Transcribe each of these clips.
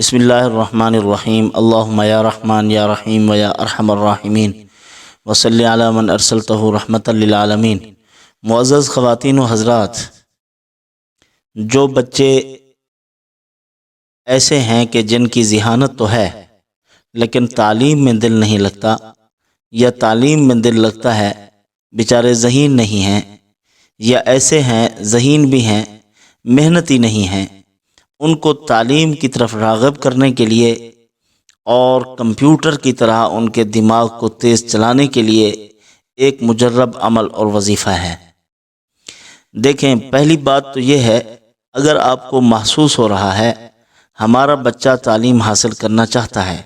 بسم اللہ الرحمن الرحیم اللہم یا رحمان یا رحیم و یا ارحم الراحمین وصلی علی من ارسلتہ رحمتا للعالمین۔ معزز خواتین و حضرات، جو بچے ایسے ہیں کہ جن کی ذہانت تو ہے لیکن تعلیم میں دل نہیں لگتا، یا تعلیم میں دل لگتا ہے بیچارے ذہین نہیں ہیں، یا ایسے ہیں ذہین بھی ہیں محنتی نہیں ہیں، ان کو تعلیم کی طرف راغب کرنے کے لیے اور کمپیوٹر کی طرح ان کے دماغ کو تیز چلانے کے لیے ایک مجرب عمل اور وظیفہ ہے۔ دیکھیں، پہلی بات تو یہ ہے، اگر آپ کو محسوس ہو رہا ہے ہمارا بچہ تعلیم حاصل کرنا چاہتا ہے،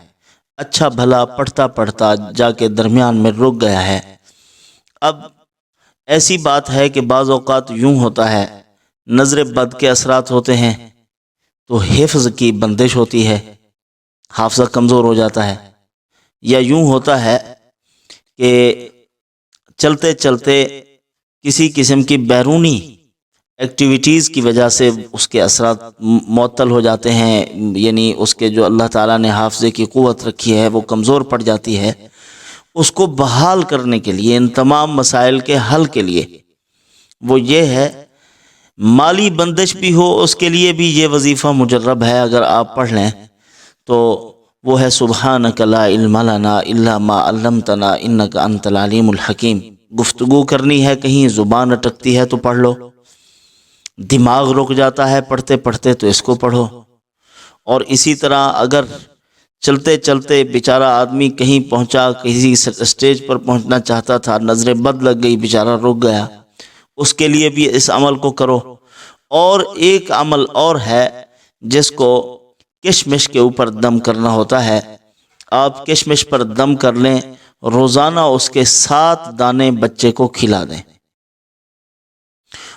اچھا بھلا پڑھتا پڑھتا جا کے درمیان میں رک گیا ہے، اب ایسی بات ہے کہ بعض اوقات یوں ہوتا ہے، نظر بد کے اثرات ہوتے ہیں تو حفظ کی بندش ہوتی ہے، حافظہ کمزور ہو جاتا ہے، یا یوں ہوتا ہے کہ چلتے چلتے کسی قسم کی بیرونی ایکٹیویٹیز کی وجہ سے اس کے اثرات معطل ہو جاتے ہیں، یعنی اس کے جو اللہ تعالیٰ نے حافظے کی قوت رکھی ہے وہ کمزور پڑ جاتی ہے۔ اس کو بحال کرنے کے لیے، ان تمام مسائل کے حل کے لیے وہ یہ ہے، مالی بندش بھی ہو اس کے لیے بھی یہ وظیفہ مجرب ہے، اگر آپ پڑھ لیں تو وہ ہے سبحانک لا علم لنا الا ما علمتنا انک انت العلیم الحکیم۔ گفتگو کرنی ہے، کہیں زبان اٹکتی ہے تو پڑھ لو، دماغ رک جاتا ہے پڑھتے پڑھتے تو اس کو پڑھو، اور اسی طرح اگر چلتے چلتے بیچارہ آدمی کہیں پہنچا، کسی اسٹیج پر پہنچنا چاہتا تھا، نظر بد لگ گئی، بیچارہ رک گیا، اس کے لیے بھی اس عمل کو کرو۔ اور ایک عمل اور ہے جس کو کشمش کے اوپر دم کرنا ہوتا ہے، آپ کشمش پر دم کر لیں، روزانہ اس کے 7 دانے بچے کو کھلا دیں۔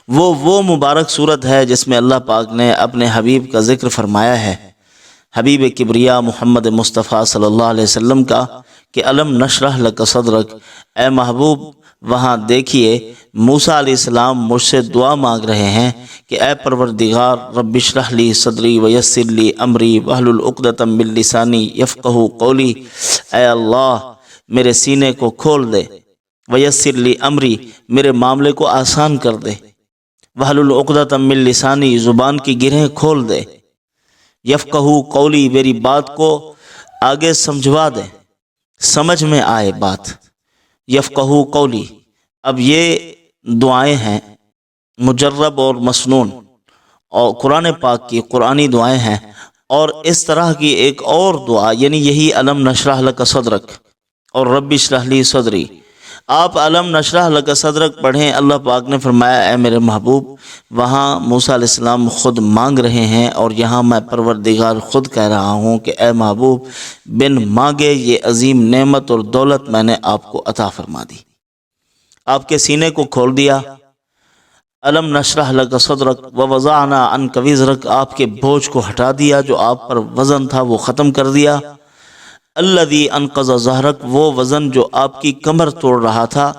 وہ مبارک صورت ہے جس میں اللہ پاک نے اپنے حبیب کا ذکر فرمایا ہے، حبیب کبریا محمد مصطفیٰ صلی اللہ علیہ وسلم کا، کہ الم نشرح لک صدرک، اے محبوب وہاں دیکھیے موسیٰ علیہ السلام مجھ سے دعا مانگ رہے ہیں کہ اے پروردگار رب اشرح لی صدری ویسر لی امری واحلل عقدۃ من لسانی یفقہوا قولی، اے اللہ میرے سینے کو کھول دے، ویسر لی امری میرے معاملے کو آسان کر دے، واحلل عقدۃ من لسانی زبان کی گرہیں کھول دے، یفقہوا قولی میری بات کو آگے سمجھوا دے، سمجھ میں آئے بات، یفقہوا قولی۔ اب یہ دعائیں ہیں مجرب اور مسنون، اور قرآن پاک کی قرآنی دعائیں ہیں، اور اس طرح کی ایک اور دعا، یعنی یہی الم نشرح لک صدرک اور رب اشرح لی صدری، آپ الم نشرح لک صدرک پڑھیں، اللہ پاک نے فرمایا اے میرے محبوب وہاں موسیٰ علیہ السلام خود مانگ رہے ہیں، اور یہاں میں پروردگار خود کہہ رہا ہوں کہ اے محبوب بن مانگے یہ عظیم نعمت اور دولت میں نے آپ کو عطا فرما دی، آپ کے سینے کو کھول دیا، الم نشرح لک صدرک ووضعنا عنک وزرک، آپ کے بوجھ کو ہٹا دیا، جو آپ پر وزن تھا وہ ختم کر دیا، الذی انقض ظہرک، وہ وزن جو آپ کی کمر توڑ رہا تھا،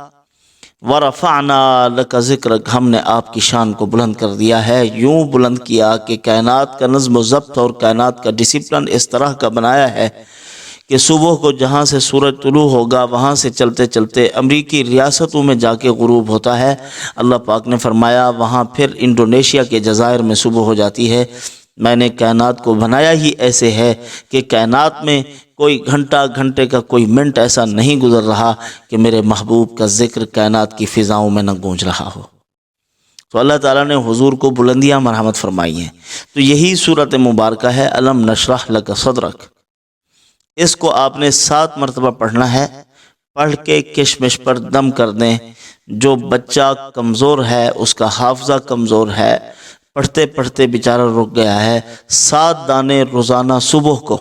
ورفعنا لک ذکرک، ہم نے آپ کی شان کو بلند کر دیا ہے، یوں بلند کیا کہ کائنات کا نظم و ضبط اور کائنات کا ڈسپلن اس طرح کا بنایا ہے کہ صبح کو جہاں سے سورج طلوع ہوگا وہاں سے چلتے چلتے امریکی ریاستوں میں جا کے غروب ہوتا ہے، اللہ پاک نے فرمایا وہاں پھر انڈونیشیا کے جزائر میں صبح ہو جاتی ہے۔ میں نے کائنات کو بنایا ہی ایسے ہے کہ کائنات میں کوئی گھنٹے کا کوئی منٹ ایسا نہیں گزر رہا کہ میرے محبوب کا ذکر کائنات کی فضاؤں میں نہ گونج رہا ہو۔ تو اللہ تعالیٰ نے حضور کو بلندیاں مرحمت فرمائی ہیں، تو یہی صورت مبارکہ ہے الم نشرح لک صدرک۔ اس کو آپ نے 7 مرتبہ پڑھنا ہے، پڑھ کے کشمش پر دم کر دیں۔ جو بچہ کمزور ہے، اس کا حافظہ کمزور ہے، پڑھتے پڑھتے بیچارہ رک گیا ہے، 7 دانے روزانہ صبح کو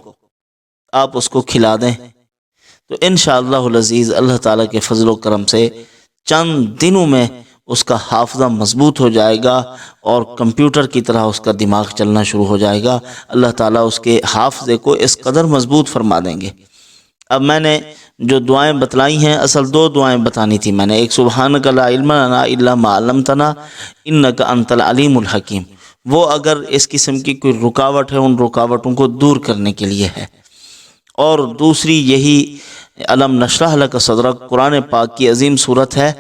آپ اس کو کھلا دیں، تو انشاءاللہ العزیز اللہ تعالیٰ کے فضل و کرم سے چند دنوں میں اس کا حافظہ مضبوط ہو جائے گا، اور کمپیوٹر کی طرح اس کا دماغ چلنا شروع ہو جائے گا۔ اللہ تعالیٰ اس کے حافظے کو اس قدر مضبوط فرما دیں گے۔ اب میں نے جو دعائیں بتلائی ہیں، اصل 2 دعائیں بتانی تھی میں نے، ایک سبحانک لا علم لنا الا ما علمتنا انک انت العلیم الحکیم، وہ اگر اس قسم کی کوئی رکاوٹ ہے ان رکاوٹوں کو دور کرنے کے لیے ہے۔ اور دوسری یہی علم نشرح لک صدرک قرآن پاک کی عظیم صورت ہے،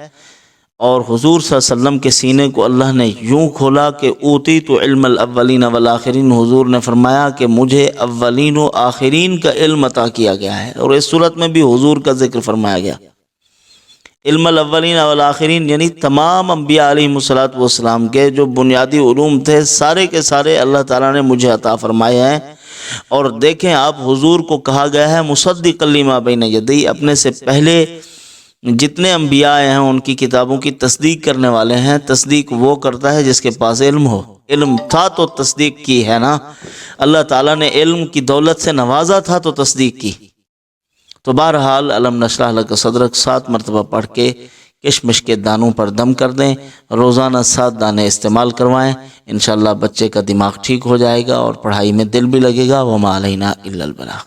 اور حضور صلی اللہ علیہ وسلم کے سینے کو اللہ نے یوں کھولا کہ اوتی تو علم الاولین والآخرین، حضور نے فرمایا کہ مجھے اولین و آخرین کا علم عطا کیا گیا ہے، اور اس صورت میں بھی حضور کا ذکر فرمایا گیا۔ علم الاولین والآخرین یعنی تمام انبیاء علیہ الصلوۃ والسلام کے جو بنیادی علوم تھے سارے کے سارے اللہ تعالیٰ نے مجھے عطا فرمائے ہیں۔ اور دیکھیں آپ، حضور کو کہا گیا ہے مصدقا لما بین یدی، اپنے سے پہلے جتنے انبیاء ہیں ان کی کتابوں کی تصدیق کرنے والے ہیں۔ تصدیق وہ کرتا ہے جس کے پاس علم ہو، علم تھا تو تصدیق کی ہے نا، اللہ تعالیٰ نے علم کی دولت سے نوازا تھا تو تصدیق کی۔ تو بہرحال علم نشرح لک صدرک 7 مرتبہ پڑھ کے کشمش کے دانوں پر دم کر دیں، روزانہ 7 دانے استعمال کروائیں، انشاءاللہ بچے کا دماغ ٹھیک ہو جائے گا اور پڑھائی میں دل بھی لگے گا۔ وما علینا الا البلاغ۔